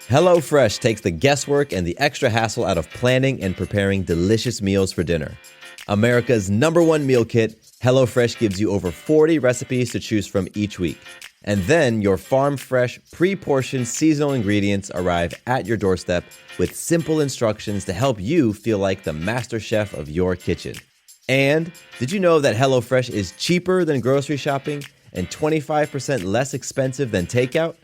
HelloFresh takes the guesswork and the extra hassle out of planning and preparing delicious meals for dinner. America's #1 meal kit, HelloFresh gives you over 40 recipes to choose from each week. And then your farm-fresh, pre-portioned seasonal ingredients arrive at your doorstep with simple instructions to help you feel like the master chef of your kitchen. And did you know that HelloFresh is cheaper than grocery shopping and 25% less expensive than takeout?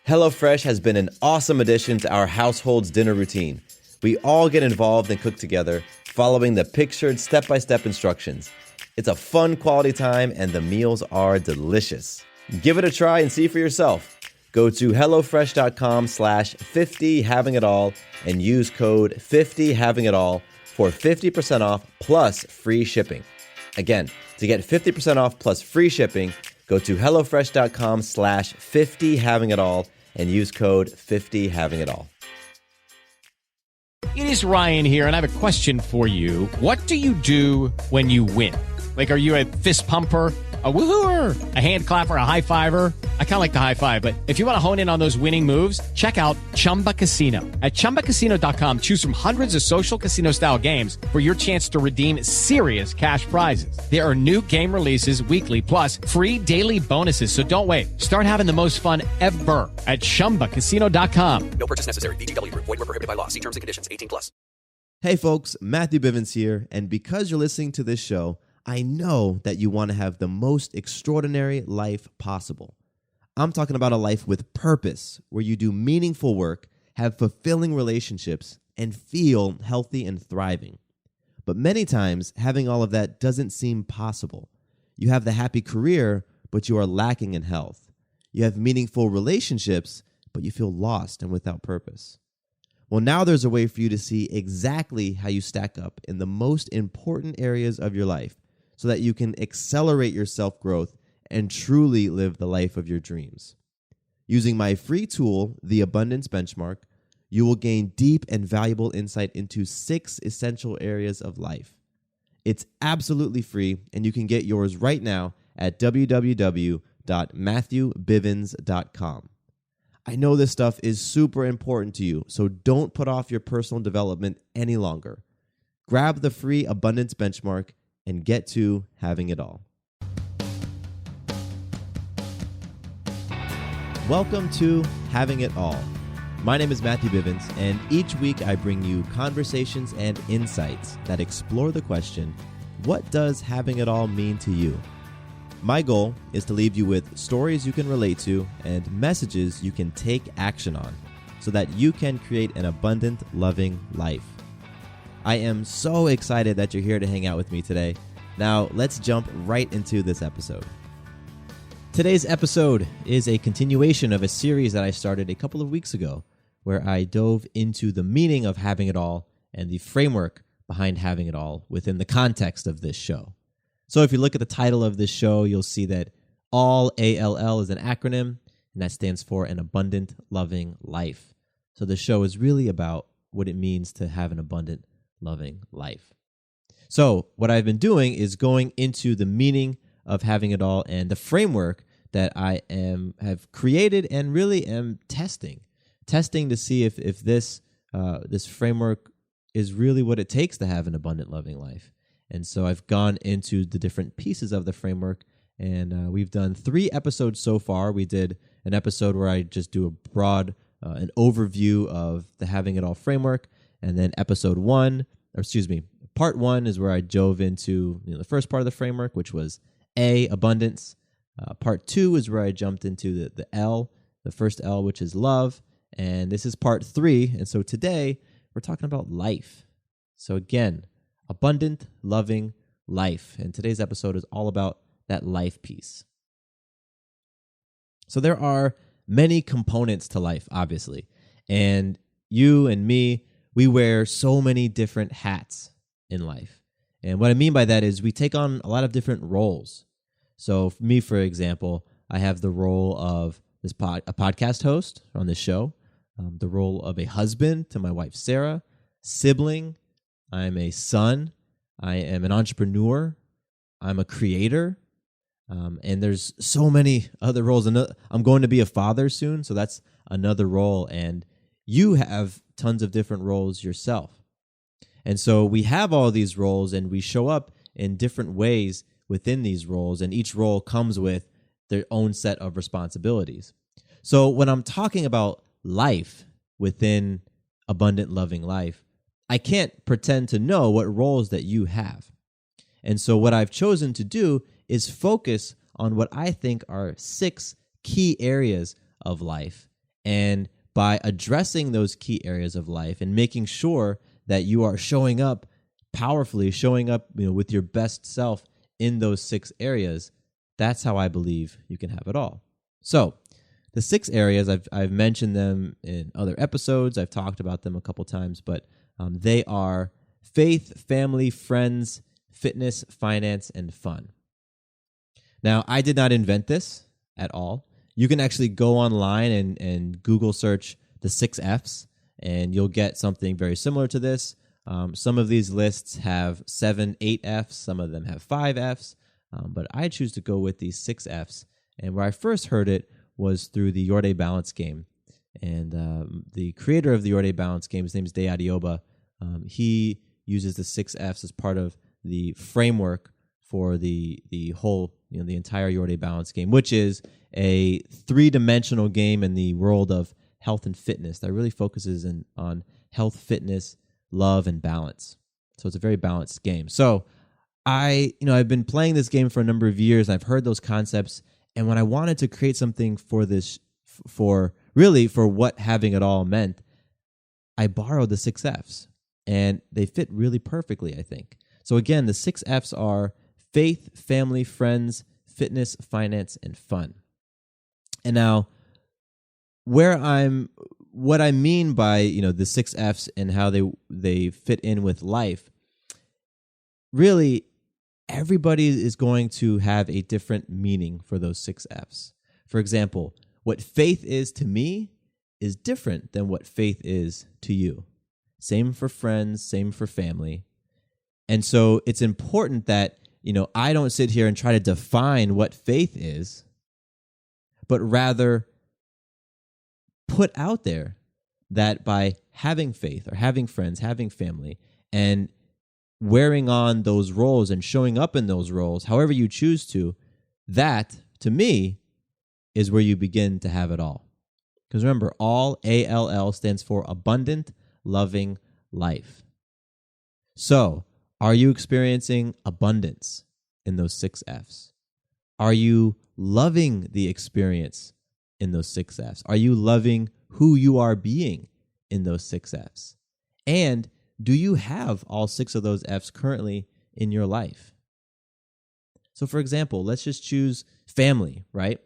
HelloFresh has been an awesome addition to our household's dinner routine. We all get involved and cook together, following the pictured step-by-step instructions. It's a fun quality time and the meals are delicious. Give it a try and see for yourself. Go to HelloFresh.com/50havingitall and use code 50havingitall for 50% off plus free shipping. Again, to get 50% off plus free shipping, go to HelloFresh.com/50havingitall and use code 50havingitall. It is Ryan here, and I have a question for you. What do you do when you win? Like, are you a fist pumper, a woohooer, a hand clapper, a high fiver? I kind of like the high five, but if you want to hone in on those winning moves, check out Chumba Casino. At ChumbaCasino.com, choose from hundreds of social casino-style games for your chance to redeem serious cash prizes. There are new game releases weekly, plus free daily bonuses. So don't wait. Start having the most fun ever at ChumbaCasino.com. No purchase necessary. VGW Group. Void where prohibited by law. See terms and conditions. 18+. Hey folks, Matthew Bivens here, and because you're listening to this show, I know that you want to have the most extraordinary life possible. I'm talking about a life with purpose, where you do meaningful work, have fulfilling relationships, and feel healthy and thriving. But many times, having all of that doesn't seem possible. You have the happy career, but you are lacking in health. You have meaningful relationships, but you feel lost and without purpose. Well, now there's a way for you to see exactly how you stack up in the most important areas of your life, so that you can accelerate your self-growth and truly live the life of your dreams. Using my free tool, the Abundance Benchmark, you will gain deep and valuable insight into 6 essential areas of life. It's absolutely free, and you can get yours right now at www.matthewbivens.com. I know this stuff is super important to you, so don't put off your personal development any longer. Grab the free Abundance Benchmark and get to having it all. Welcome to Having It All. My name is Matthew Bivens, and each week I bring you conversations and insights that explore the question, what does having it all mean to you? My goal is to leave you with stories you can relate to and messages you can take action on so that you can create an abundant, loving life. I am so excited that you're here to hang out with me today. Now, let's jump right into this episode. Today's episode is a continuation of a series that I started a couple of weeks ago, where I dove into the meaning of having it all and the framework behind having it all within the context of this show. So if you look at the title of this show, you'll see that ALL, A-L-L, is an acronym, and that stands for an abundant, loving life. So the show is really about what it means to have an abundant, loving life. So what I've been doing is going into the meaning of having it all and the framework that I have created and really am testing to see if this framework is really what it takes to have an abundant, loving life. And so I've gone into the different pieces of the framework, and we've done 3 episodes so far. We did an episode where I just do a broad an overview of the having it all framework, and then part 1 is where I dove into the first part of the framework, which was abundance. Part 2 is where I jumped into the L, the first L, which is love, and this is part 3. And so today we're talking about life. So again, abundant, loving life, and today's episode is all about that life piece. So there are many components to life, obviously, and you and me, we wear so many different hats in life. And what I mean by that is we take on a lot of different roles. So for me, for example, I have the role of a podcast host on this show, the role of a husband to my wife, Sarah, sibling. I'm a son. I am an entrepreneur. I'm a creator. And there's so many other roles. I'm going to be a father soon, so that's another role. And you have tons of different roles yourself. And so we have all these roles and we show up in different ways within these roles, and each role comes with their own set of responsibilities. So when I'm talking about life within abundant loving life, I can't pretend to know what roles that you have. And so what I've chosen to do is focus on what I think are 6 key areas of life. And by addressing those key areas of life and making sure that you are showing up powerfully, showing up, with your best self in those 6 areas, that's how I believe you can have it all. So the 6 areas, I've mentioned them in other episodes. I've talked about them a couple times, but they are faith, family, friends, fitness, finance, and fun. Now, I did not invent this at all. You can actually go online and Google search the 6 Fs, and you'll get something very similar to this. Some of these lists have 7, 8 Fs. Some of them have 5 Fs. But I choose to go with these 6 Fs. And where I first heard it was through the Your Day Balance game. And the creator of the Your Day Balance game, his name is Day Adioba. He uses the 6 Fs as part of the framework for the whole, the entire Your Day Balance game, which is a 3-dimensional game in the world of health and fitness that really focuses on health, fitness, love, and balance. So it's a very balanced game. So I've been playing this game for a number of years. I've heard those concepts, and when I wanted to create something for this, for what having it all meant, I borrowed the 6 Fs, and they fit really perfectly, I think. So again, the 6 Fs are faith, family, friends, fitness, finance, and fun. And now, what I mean by the 6 Fs and how they fit in with life, really, everybody is going to have a different meaning for those 6 Fs. For example, what faith is to me is different than what faith is to you. Same for friends, same for family. And so it's important that, I don't sit here and try to define what faith is, but rather put out there that by having faith or having friends, having family, and wearing on those roles and showing up in those roles, however you choose to, that, to me, is where you begin to have it all. Because remember, all, A.L.L, stands for abundant, loving life. So, are you experiencing abundance in those 6 Fs? Are you loving the experience in those 6 Fs? Are you loving who you are being in those 6 Fs? And do you have all 6 of those Fs currently in your life? So for example, let's just choose family, right?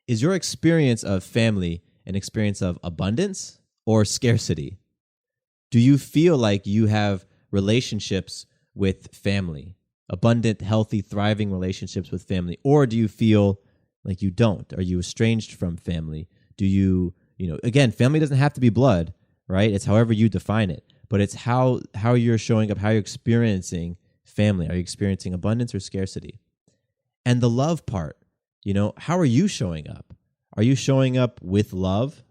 Is your experience of family an experience of abundance or scarcity? Do you feel like you have relationships with family, abundant, healthy, thriving relationships with family? Or do you feel like you don't? Are you estranged from family? Do you, again, family doesn't have to be blood, right? It's however you define it. But it's how you're showing up, how you're experiencing family. Are you experiencing abundance or scarcity? And the love part, how are you showing up? Are you showing up with love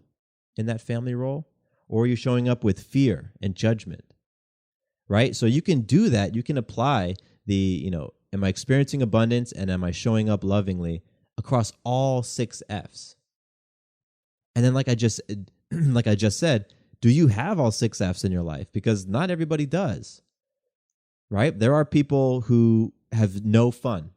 in that family role? Or are you showing up with fear and judgment? Right? So you can do that. You can apply am I experiencing abundance and am I showing up lovingly across all 6 Fs? And then like I just said, do you have all 6 Fs in your life? Because not everybody does, right? There are people who have no fun.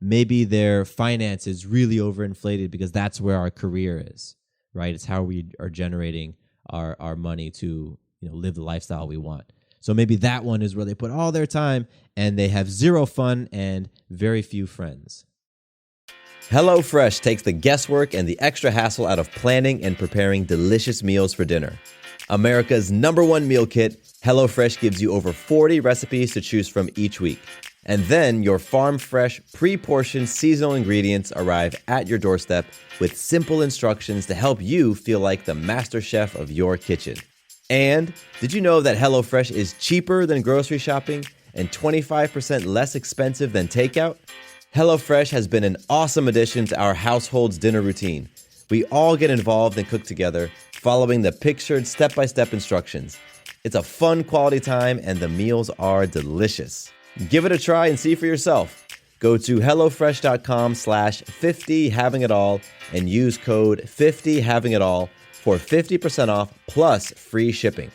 Maybe their finance is really overinflated because that's where our career is, right? It's how we are generating our money to, live the lifestyle we want. So maybe that one is where they put all their time and they have 0 fun and very few friends. HelloFresh takes the guesswork and the extra hassle out of planning and preparing delicious meals for dinner. America's #1 meal kit, HelloFresh gives you over 40 recipes to choose from each week. And then your farm-fresh, pre-portioned seasonal ingredients arrive at your doorstep with simple instructions to help you feel like the master chef of your kitchen. And did you know that HelloFresh is cheaper than grocery shopping and 25% less expensive than takeout? HelloFresh has been an awesome addition to our household's dinner routine. We all get involved and cook together, following the pictured step-by-step instructions. It's a fun quality time, and the meals are delicious. Give it a try and see for yourself. Go to HelloFresh.com/50havingitall and use code 50havingitall for 50% off plus free shipping.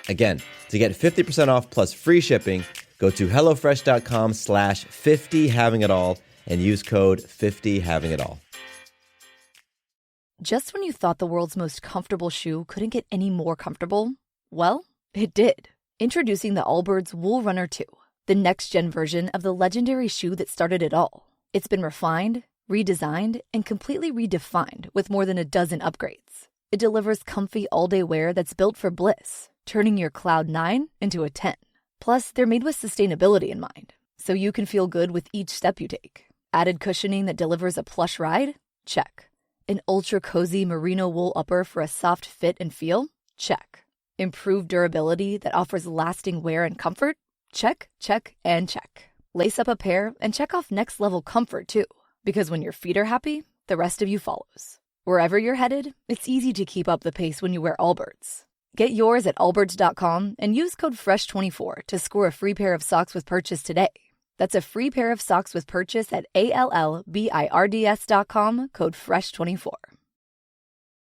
Again, to get 50% off plus free shipping, go to HelloFresh.com/50havingitall and use code 50havingitall. Just when you thought the world's most comfortable shoe couldn't get any more comfortable, well, it did. Introducing the Allbirds Wool Runner 2, the next-gen version of the legendary shoe that started it all. It's been refined, redesigned, and completely redefined with more than a dozen upgrades. It delivers comfy all-day wear that's built for bliss, turning your Cloud 9 into a 10. Plus, they're made with sustainability in mind, so you can feel good with each step you take. Added cushioning that delivers a plush ride? Check. An ultra-cozy merino wool upper for a soft fit and feel? Check. Improved durability that offers lasting wear and comfort? Check, check, and check. Lace up a pair and check off next-level comfort, too. Because when your feet are happy, the rest of you follows. Wherever you're headed, it's easy to keep up the pace when you wear Allbirds. Get yours at allbirds.com and use code FRESH24 to score a free pair of socks with purchase today. That's a free pair of socks with purchase at ALLBIRDS.com, code FRESH24.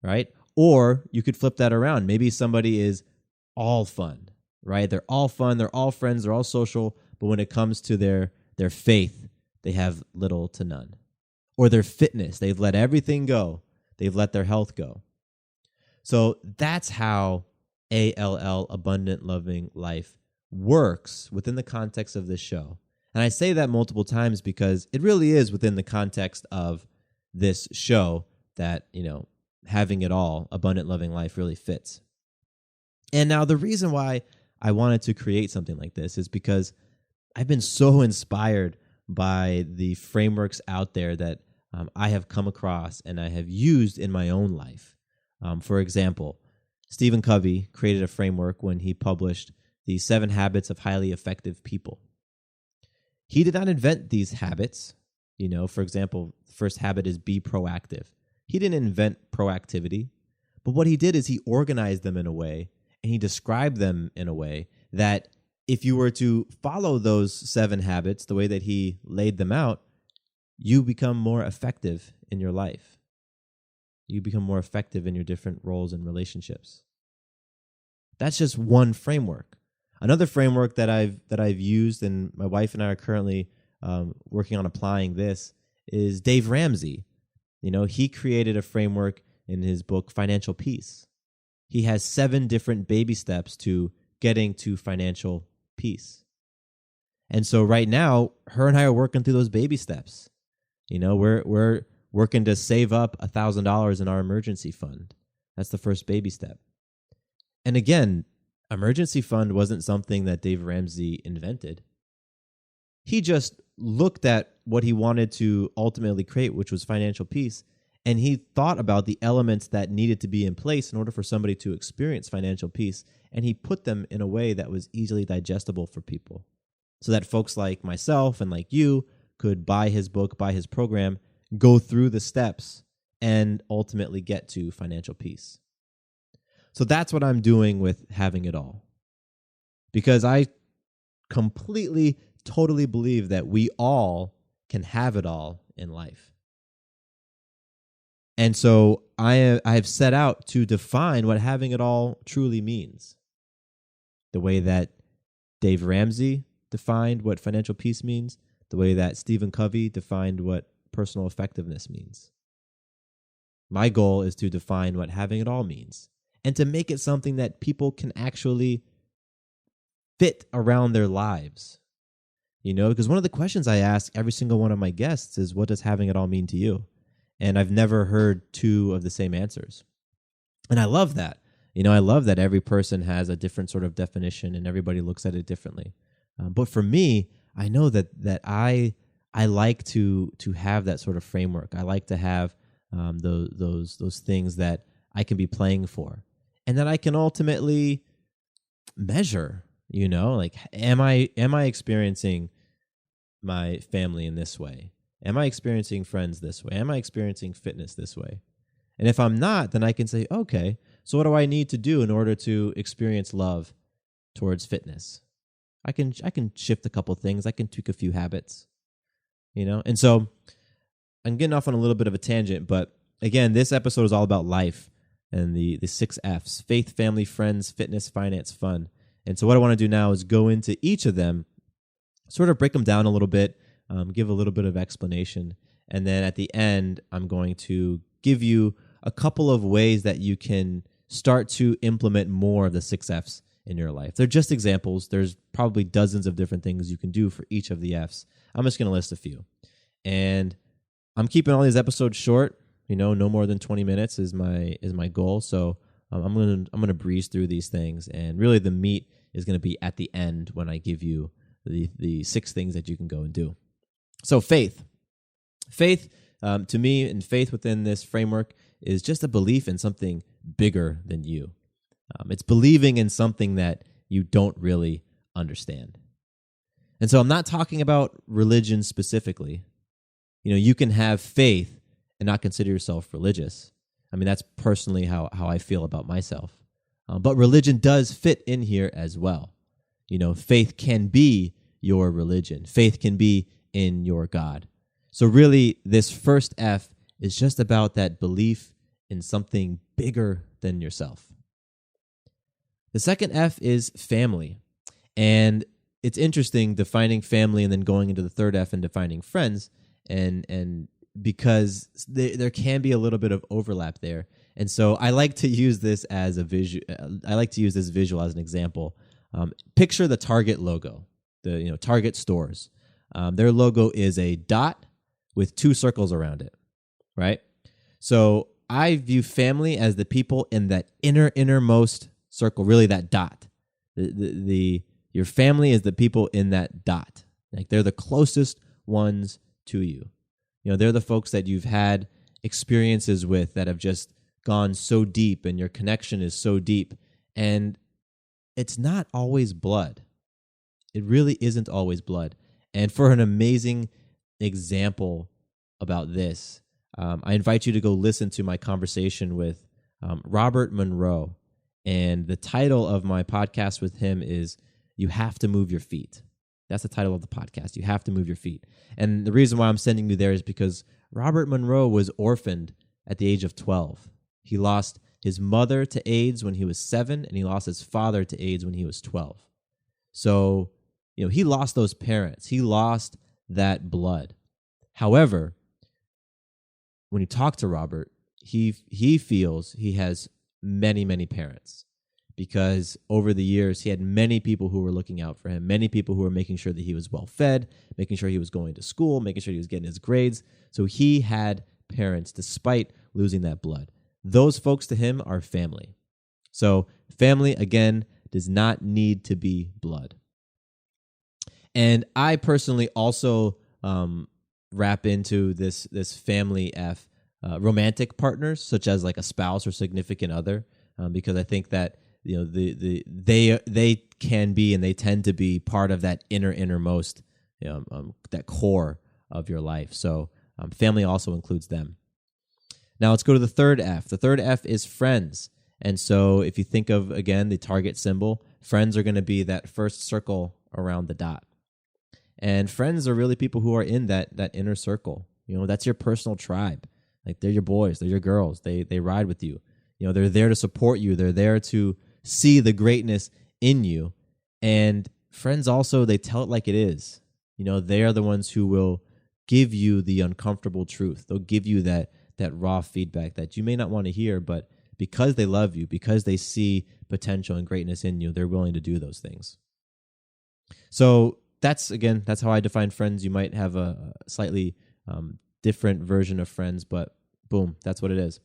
Right? Or you could flip that around. Maybe somebody is all fun, right? They're all fun, they're all friends, they're all social, but when it comes to their faith, they have little to none. Or their fitness, they've let everything go. They've let their health go. So that's how ALL, Abundant Loving Life, works within the context of this show. And I say that multiple times because it really is within the context of this show that, having it all, Abundant Loving Life, really fits. And now the reason why I wanted to create something like this is because I've been so inspired by the frameworks out there that I have come across and I have used in my own life. For example, Stephen Covey created a framework when he published the 7 Habits of Highly Effective People. He did not invent these habits. For example, the first habit is be proactive. He didn't invent proactivity, but what he did is he organized them in a way and he described them in a way that if you were to follow those 7 habits the way that he laid them out, you become more effective in your life. You become more effective in your different roles and relationships. That's just one framework. Another framework that I've used, and my wife and I are currently working on applying this, is Dave Ramsey. He created a framework in his book, Financial Peace. He has 7 different baby steps to getting to financial peace. And so right now, her and I are working through those baby steps. We're working to save up $1,000 in our emergency fund. That's the first baby step. And again, emergency fund wasn't something that Dave Ramsey invented. He just looked at what he wanted to ultimately create, which was financial peace, and he thought about the elements that needed to be in place in order for somebody to experience financial peace, and he put them in a way that was easily digestible for people so that folks like myself and like you could buy his book, buy his program, go through the steps, and ultimately get to financial peace. So that's what I'm doing with Having It All. Because I completely, totally believe that we all can have it all in life. And so I have set out to define what having it all truly means. The way that Dave Ramsey defined what financial peace means, the way that Stephen Covey defined what personal effectiveness means. My goal is to define what having it all means and to make it something that people can actually fit around their lives. Because one of the questions I ask every single one of my guests is, what does having it all mean to you? And I've never heard 2 of the same answers. And I love that. I love that every person has a different sort of definition and everybody looks at it differently. But for me, I know that I like to have that sort of framework. I like to have those things that I can be playing for, and that I can ultimately measure. Like, am I experiencing my family in this way? Am I experiencing friends this way? Am I experiencing fitness this way? And if I'm not, then I can say, okay, so what do I need to do in order to experience love towards fitness? I can shift a couple things. I can tweak a few habits, And so I'm getting off on a little bit of a tangent, but again, this episode is all about life and the 6 F's: faith, family, friends, fitness, finance, fun. And so what I want to do now is go into each of them, sort of break them down a little bit, give a little bit of explanation. And then at the end, I'm going to give you a couple of ways that you can start to implement more of the 6 F's in your life. They're just examples. There's probably dozens of different things you can do for each of the F's. I'm just going to list a few. And I'm keeping all these episodes short. No more than 20 minutes is my goal. So I'm going to breeze through these things, and really the meat is going to be at the end when I give you the 6 things that you can go and do. So faith, to me, and faith within this framework is just a belief in something bigger than you. It's believing in something that you don't really understand. And so I'm not talking about religion specifically. You can have faith and not consider yourself religious. I mean, that's personally how I feel about myself. But religion does fit in here as well. Faith can be your religion. Faith can be in your God. So really, this first F is just about that belief in something bigger than yourself. The second F is family. And it's interesting defining family and then going into the third F and defining friends, and because there can be a little bit of overlap there. And so I like to use this as a visual. I like to use this visual as an example. Picture the Target logo, the Target stores. Their logo is a dot with 2 circles around it, right? So I view family as the people in that innermost circle, really that dot. Your family is the people in that dot. Like, they're the closest ones to you. They're the folks that you've had experiences with that have just gone so deep, and your connection is so deep. And it's not always blood. It really isn't always blood. And for an amazing example about this, I invite you to go listen to my conversation with Robert Monroe. And the title of my podcast with him is You Have to Move Your Feet. That's the title of the podcast. You have to move your feet. And the reason why I'm sending you there is because Robert Monroe was orphaned at the age of 12. He lost his mother to AIDS when he was 7, and he lost his father to AIDS when he was 12. So, he lost those parents. He lost that blood. However, when you talk to Robert, he feels he has many, many parents, because over the years, he had many people who were looking out for him, many people who were making sure that he was well fed, making sure he was going to school, making sure he was getting his grades. So he had parents despite losing that blood. Those folks to him are family. So family, again, does not need to be blood. And I personally also wrap into this family F romantic partners, such as like a spouse or significant other, because I think that they can be, and they tend to be part of that innermost, that core of your life. So family also includes them. Now let's go to the third F. The third F is friends. And so if you think of, again, the Target symbol, friends are going to be that first circle around the dot. And friends are really people who are in that inner circle. That's your personal tribe. Like, they're your boys, they're your girls. They ride with you. They're there to support you. They're there to see the greatness in you. And friends also, they tell it like it is. They are the ones who will give you the uncomfortable truth. They'll give you that raw feedback that you may not want to hear, but because they love you, because they see potential and greatness in you, they're willing to do those things. So that's how I define friends. You might have a slightly different version of friends, but boom, that's what it is.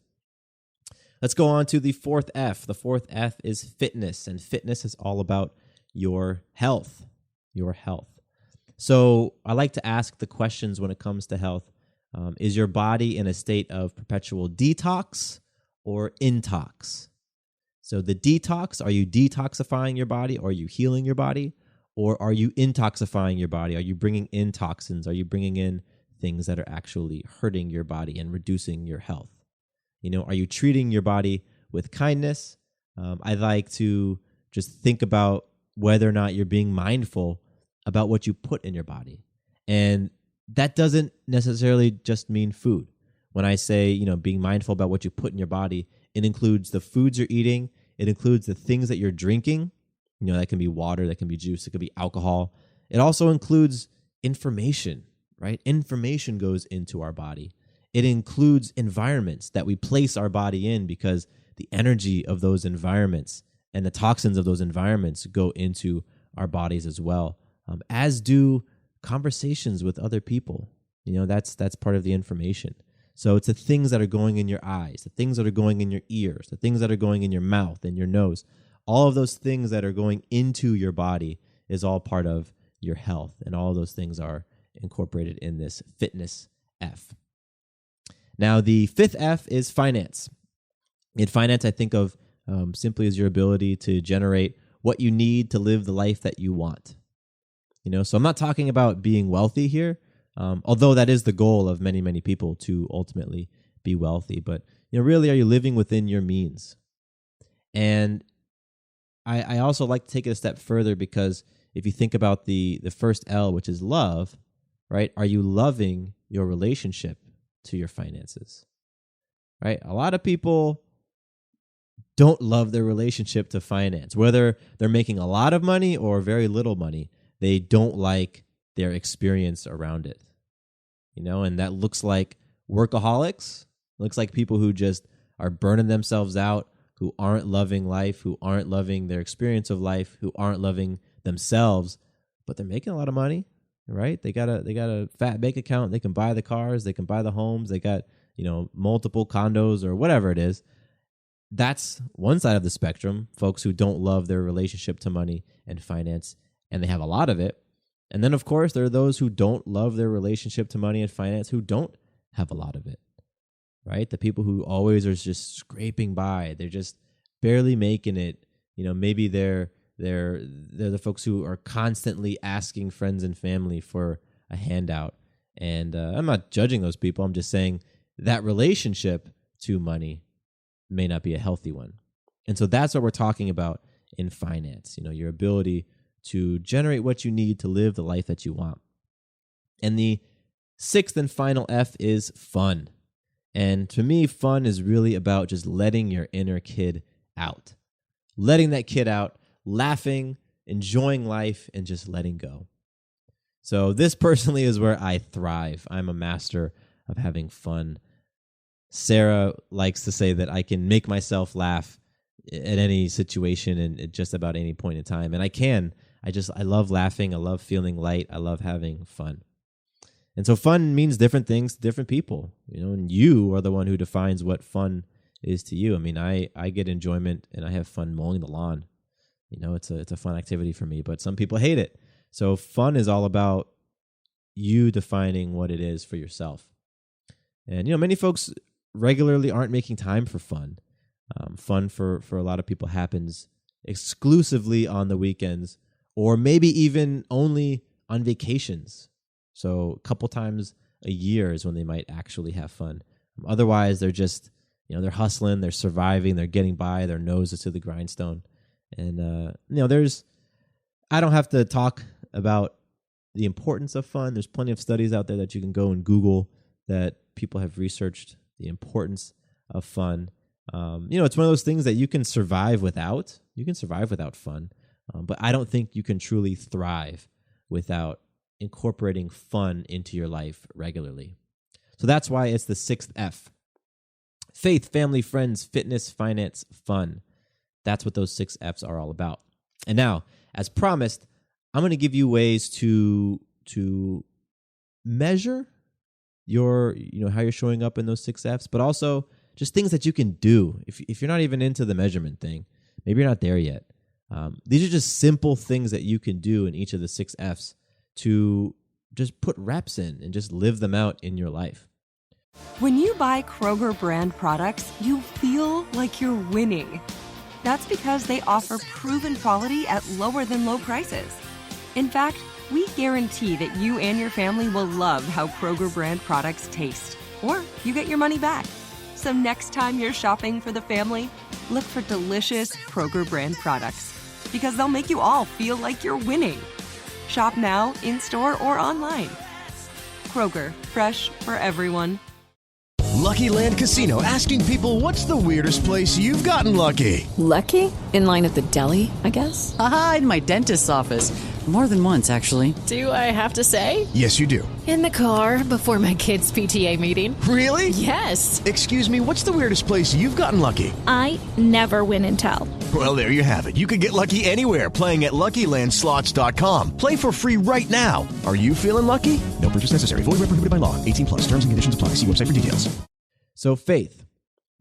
Let's go on to the fourth F. The fourth F is fitness, and fitness is all about your health. Your health. So I like to ask the questions when it comes to health. Is your body in a state of perpetual detox or intox? So the detox, are you detoxifying your body, or are you healing your body? Or are you intoxifying your body? Are you bringing in toxins? Are you bringing in things that are actually hurting your body and reducing your health? Are you treating your body with kindness? I like to just think about whether or not you're being mindful about what you put in your body. And that doesn't necessarily just mean food. When I say, being mindful about what you put in your body, it includes the foods you're eating. It includes the things that you're drinking. That can be water, that can be juice, it could be alcohol. It also includes information, right? Information goes into our body. It includes environments that we place our body in, because the energy of those environments and the toxins of those environments go into our bodies as well, as do conversations with other people. That's part of the information. So it's the things that are going in your eyes, the things that are going in your ears, the things that are going in your mouth and your nose. All of those things that are going into your body is all part of your health, and all of those things are incorporated in this fitness F. Now, the fifth F is finance. In finance, I think of simply as your ability to generate what you need to live the life that you want. So I'm not talking about being wealthy here, although that is the goal of many, many people, to ultimately be wealthy. But really, are you living within your means? And I also like to take it a step further, because if you think about the first L, which is love, right? Are you loving your relationship to your finances? Right? A lot of people don't love their relationship to finance. Whether they're making a lot of money or very little money, they don't like their experience around it. And that looks like workaholics, looks like people who just are burning themselves out, who aren't loving life, who aren't loving their experience of life, who aren't loving themselves, but they're making a lot of money, right? They got a fat bank account. They can buy the cars, they can buy the homes, they got, multiple condos or whatever it is. That's one side of the spectrum, folks who don't love their relationship to money and finance, and they have a lot of it. And then, of course, there are those who don't love their relationship to money and finance, who don't have a lot of it, right? The people who always are just scraping by. They're just barely making it. Maybe they're the folks who are constantly asking friends and family for a handout. And I'm not judging those people. I'm just saying that relationship to money may not be a healthy one. And so that's what we're talking about in finance, your ability to generate what you need to live the life that you want. And the sixth and final F is fun. And to me, fun is really about just letting your inner kid out. Letting that kid out, laughing, enjoying life, and just letting go. So this personally is where I thrive. I'm a master of having fun. Sarah likes to say that I can make myself laugh at any situation and at just about any point in time. And I can. I love laughing. I love feeling light. I love having fun. And so fun means different things to different people, and you are the one who defines what fun is to you. I mean, I get enjoyment and I have fun mowing the lawn. It's a fun activity for me, but some people hate it. So fun is all about you defining what it is for yourself. And, many folks regularly aren't making time for fun. Fun for a lot of people happens exclusively on the weekends, or maybe even only on vacations. So a couple times a year is when they might actually have fun. Otherwise, they're just, they're hustling, they're surviving, they're getting by, their nose is to the grindstone. And, I don't have to talk about the importance of fun. There's plenty of studies out there that you can go and Google that people have researched the importance of fun. It's one of those things that you can survive without. You can survive without fun. But I don't think you can truly thrive without incorporating fun into your life regularly. So that's why it's the sixth F. Faith, family, friends, fitness, finance, fun. That's what those 6 Fs are all about. And now, as promised, I'm going to give you ways to measure your, how you're showing up in those 6 Fs, but also just things that you can do. If you're not even into the measurement thing, maybe you're not there yet. These are just simple things that you can do in each of the 6 Fs to just put reps in and just live them out in your life. When you buy Kroger brand products, you feel like you're winning. That's because they offer proven quality at lower than low prices. In fact, we guarantee that you and your family will love how Kroger brand products taste, or you get your money back. So next time you're shopping for the family, look for delicious Kroger brand products, because they'll make you all feel like you're winning. Shop now, in-store, or online. Kroger, fresh for everyone. Lucky Land Casino, asking people, what's the weirdest place you've gotten lucky? Lucky? In line at the deli, I guess? Aha, in my dentist's office. More than once, actually. Do I have to say? Yes, you do. In the car before my kids' PTA meeting. Really? Yes. Excuse me, what's the weirdest place you've gotten lucky? I never win and tell. Well, there you have it. You can get lucky anywhere, playing at LuckyLandSlots.com. Play for free right now. Are you feeling lucky? No purchase necessary. Void where prohibited by law. 18+. Terms and conditions apply. See website for details. So faith,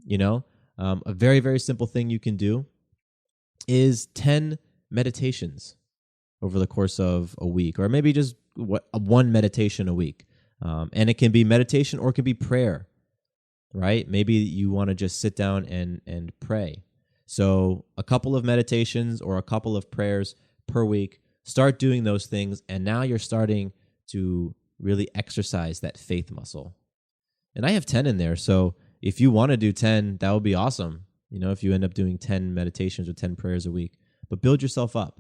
a very, very simple thing you can do is 10 meditations over the course of a week, or maybe just one meditation a week. And it can be meditation or it can be prayer, right? Maybe you want to just sit down and pray. So a couple of meditations or a couple of prayers per week, start doing those things, and now you're starting to really exercise that faith muscle. And I have 10 in there, so if you want to do 10, that would be awesome. If you end up doing 10 meditations or 10 prayers a week. But build yourself up.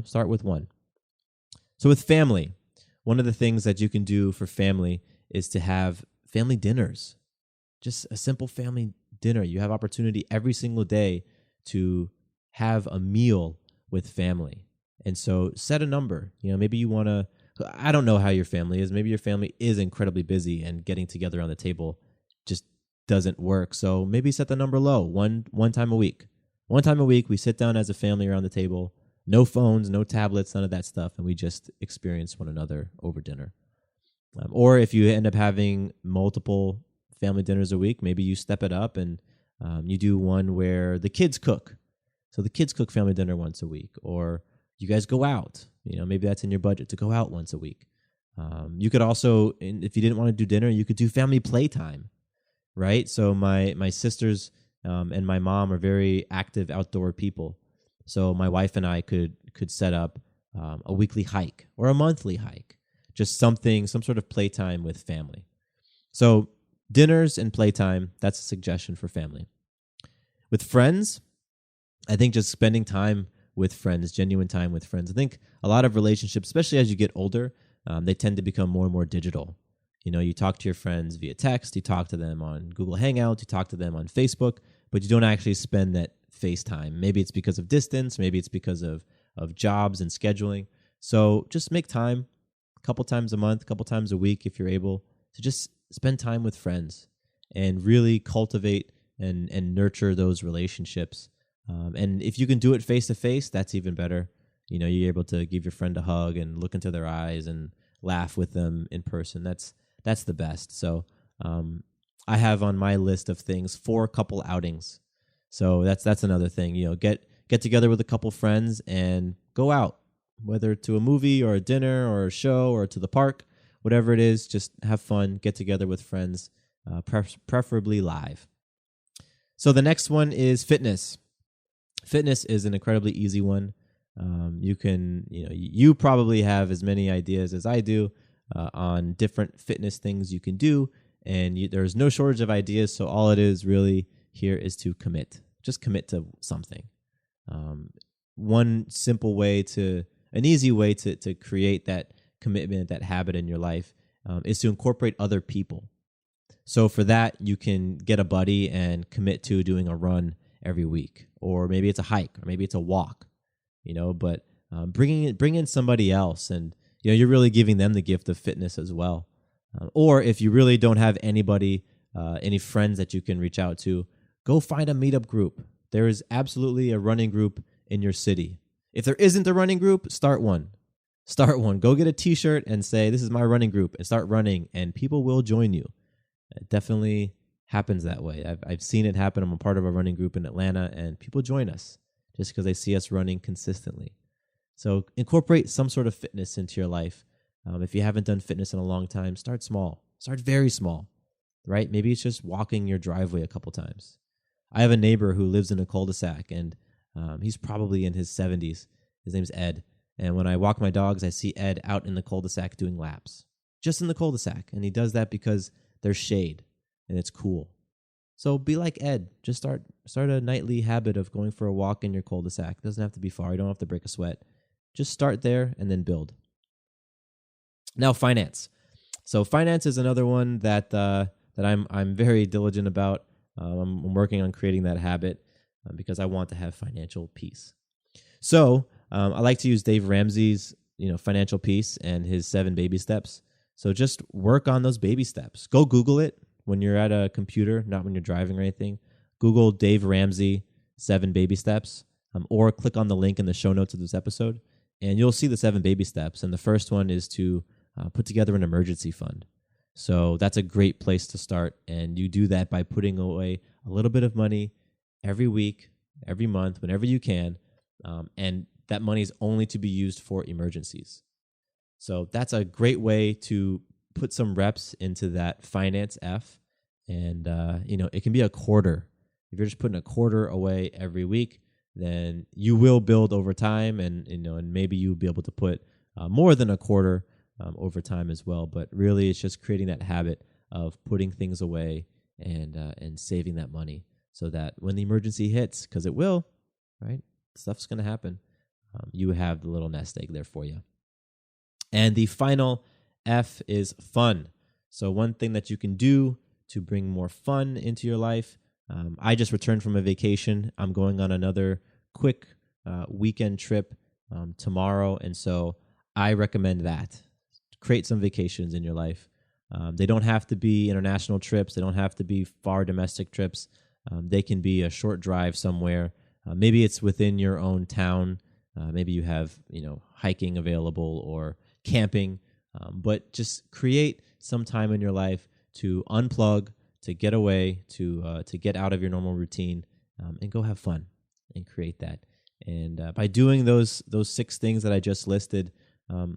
Start with one. So with family, one of the things that you can do for family is to have family dinners. Just a simple family dinner. You have opportunity every single day to have a meal with family. And so set a number. Maybe you want to, I don't know how your family is. Maybe your family is incredibly busy and getting together on the table just doesn't work. So maybe set the number low, one time a week. One time a week, we sit down as a family around the table. No phones, no tablets, none of that stuff, and we just experience one another over dinner. Or if you end up having multiple family dinners a week, maybe you step it up and you do one where the kids cook. So the kids cook family dinner once a week. Or you guys go out. Maybe that's in your budget to go out once a week. You could also, if you didn't want to do dinner, you could do family playtime, right? So my sisters and my mom are very active outdoor people. So my wife and I could set up a weekly hike or a monthly hike, just some sort of playtime with family. So dinners and playtime, that's a suggestion for family. With friends, I think just spending time with friends, genuine time with friends. I think a lot of relationships, especially as you get older, they tend to become more and more digital. You talk to your friends via text, you talk to them on Google Hangouts, you talk to them on Facebook, but you don't actually spend that FaceTime. Maybe it's because of distance, maybe it's because of jobs and scheduling. So just make time a couple times a month, a couple times a week if you're able to just spend time with friends and really cultivate and nurture those relationships. And if you can do it face to face, that's even better. You're able to give your friend a hug and look into their eyes and laugh with them in person. That's the best. So I have on my list of things 4 couple outings. So that's another thing. Get together with a couple friends and go out, whether to a movie or a dinner or a show or to the park, whatever it is. Just have fun. Get together with friends, preferably live. So the next one is fitness. Fitness is an incredibly easy one. You probably have as many ideas as I do on different fitness things you can do, and there's no shortage of ideas. So all it is really here is to commit. Just commit to something. One simple way an easy way to create that commitment, that habit in your life, is to incorporate other people. So for that, you can get a buddy and commit to doing a run every week, or maybe it's a hike, or maybe it's a walk. But bring in somebody else, and you're really giving them the gift of fitness as well. Or if you really don't have anybody, any friends that you can reach out to, go find a meetup group. There is absolutely a running group in your city. If there isn't a running group, start one. Go get a t-shirt and say, this is my running group, and start running, and people will join you. It definitely happens that way. I've seen it happen. I'm a part of a running group in Atlanta, and people join us just because they see us running consistently. So incorporate some sort of fitness into your life. If you haven't done fitness in a long time, start small. Start very small, right? Maybe it's just walking your driveway a couple times. I have a neighbor who lives in a cul-de-sac, and he's probably in his 70s. His name's Ed. And when I walk my dogs, I see Ed out in the cul-de-sac doing laps, just in the cul-de-sac. And he does that because there's shade and it's cool. So be like Ed. Just start a nightly habit of going for a walk in your cul-de-sac. It doesn't have to be far. You don't have to break a sweat. Just start there and then build. Now, finance. So finance is another one that I'm very diligent about. I'm working on creating that habit because I want to have financial peace. So I like to use Dave Ramsey's financial peace and his 7 baby steps. So just work on those baby steps. Go Google it when you're at a computer, not when you're driving or anything. Google Dave Ramsey 7 baby steps, or click on the link in the show notes of this episode, and you'll see the 7 baby steps. And the first one is to put together an emergency fund. So that's a great place to start. And you do that by putting away a little bit of money every week, every month, whenever you can. And that money is only to be used for emergencies. So that's a great way to put some reps into that finance F. And, it can be a quarter. If you're just putting a quarter away every week, then you will build over time. And maybe you'll be able to put more than a quarter over time as well. But really, it's just creating that habit of putting things away and saving that money so that when the emergency hits, because it will, right? Stuff's going to happen. You have the little nest egg there for you. And the final F is fun. So one thing that you can do to bring more fun into your life. I just returned from a vacation. I'm going on another quick weekend trip tomorrow. And so I recommend that. Create some vacations in your life. They don't have to be international trips. They don't have to be far domestic trips. They can be a short drive somewhere. Maybe it's within your own town. Maybe you have, hiking available or camping. But just create some time in your life to unplug, to get away, to get out of your normal routine, and go have fun and create that. And by doing those 6 things that I just listed,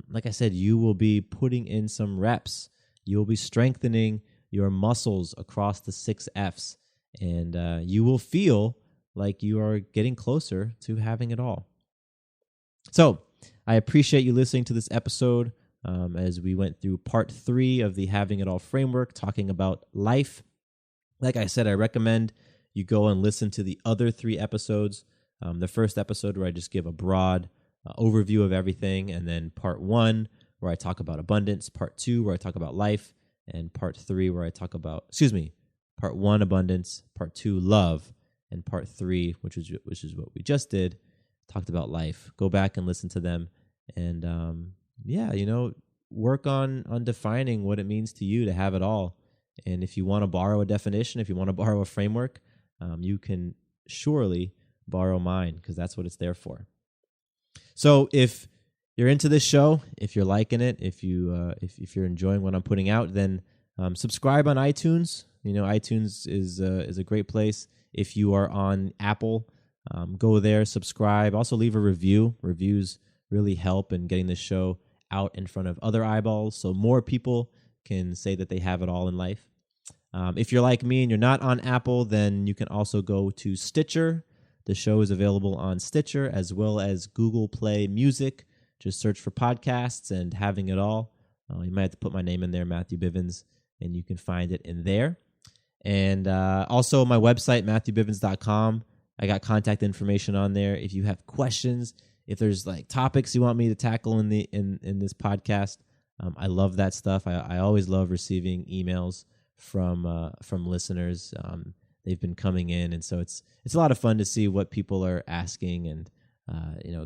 like I said, you will be putting in some reps. You will be strengthening your muscles across the 6 Fs, and you will feel like you are getting closer to having it all. So I appreciate you listening to this episode as we went through part 3 of the Having It All framework, talking about life. Like I said, I recommend you go and listen to the other 3 episodes. The first episode where I just give a broad overview of everything, and then part 1 where I talk about abundance, part 2 where I talk about life, and part 3 where I talk about, part 1 abundance, part 2 love, and part 3, which is what we just did, talked about life. Go back and listen to them, and work on defining what it means to you to have it all. And if you want to borrow a definition, if you want to borrow a framework, you can surely borrow mine, because that's what it's there for. So if you're into this show, if you're liking it, if you're enjoying what I'm putting out, then subscribe on iTunes. iTunes is a great place. If you are on Apple, go there, subscribe. Also leave a review. Reviews really help in getting this show out in front of other eyeballs, so more people can say that they have it all in life. If you're like me and you're not on Apple, then you can also go to Stitcher. The show is available on Stitcher as well as Google Play Music. Just search for podcasts and Having It All. You might have to put my name in there, Matthew Bivens, and you can find it in there. And also my website, MatthewBivens.com. I got contact information on there. If you have questions, if there's topics you want me to tackle in this podcast, I love that stuff. I always love receiving emails from listeners. They've been coming in, and so it's a lot of fun to see what people are asking and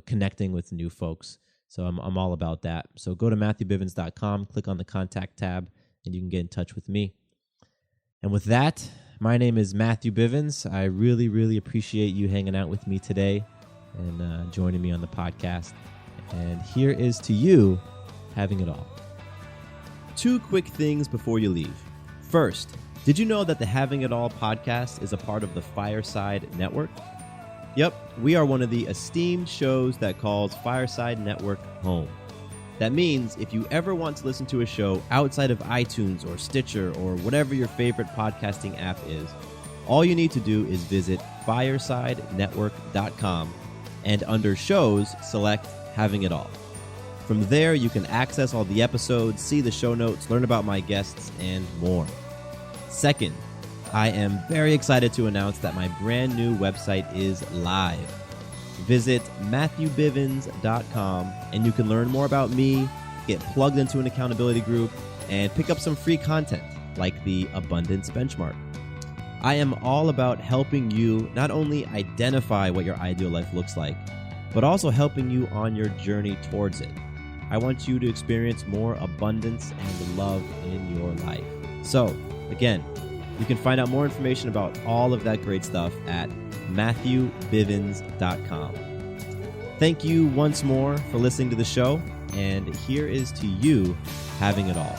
connecting with new folks. So I'm all about that. So go to MatthewBivens.com, click on the contact tab, and you can get in touch with me. And with that, my name is Matthew Bivens. I really, really appreciate you hanging out with me today and joining me on the podcast. And here is to you having it all. 2 quick things before you leave. First, did you know that the Having It All podcast is a part of the Fireside Network? Yep, we are one of the esteemed shows that calls Fireside Network home. That means if you ever want to listen to a show outside of iTunes or Stitcher or whatever your favorite podcasting app is, all you need to do is visit firesidenetwork.com and under shows, select Having It All. From there, you can access all the episodes, see the show notes, learn about my guests, and more. Second, I am very excited to announce that my brand new website is live. Visit MatthewBivens.com and you can learn more about me, get plugged into an accountability group, and pick up some free content like the Abundance Benchmark. I am all about helping you not only identify what your ideal life looks like, but also helping you on your journey towards it. I want you to experience more abundance and love in your life. So, again, you can find out more information about all of that great stuff at MatthewBivens.com. Thank you once more for listening to the show, and here is to you having it all.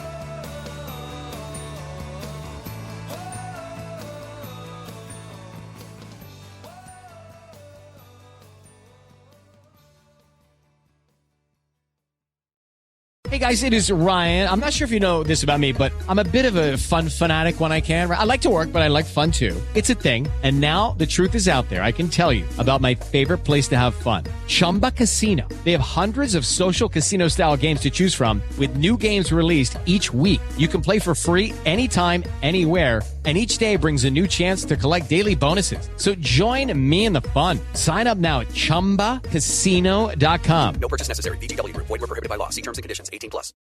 Hey guys, it is Ryan. I'm not sure if you know this about me, but I'm a bit of a fun fanatic when I can. I like to work, but I like fun too. It's a thing. And now the truth is out there. I can tell you about my favorite place to have fun. Chumba Casino. They have hundreds of social casino style games to choose from with new games released each week. You can play for free anytime, anywhere. And each day brings a new chance to collect daily bonuses. So join me in the fun. Sign up now at ChumbaCasino.com. No purchase necessary. VGW Group. Void where prohibited by law. See terms and conditions. 18+.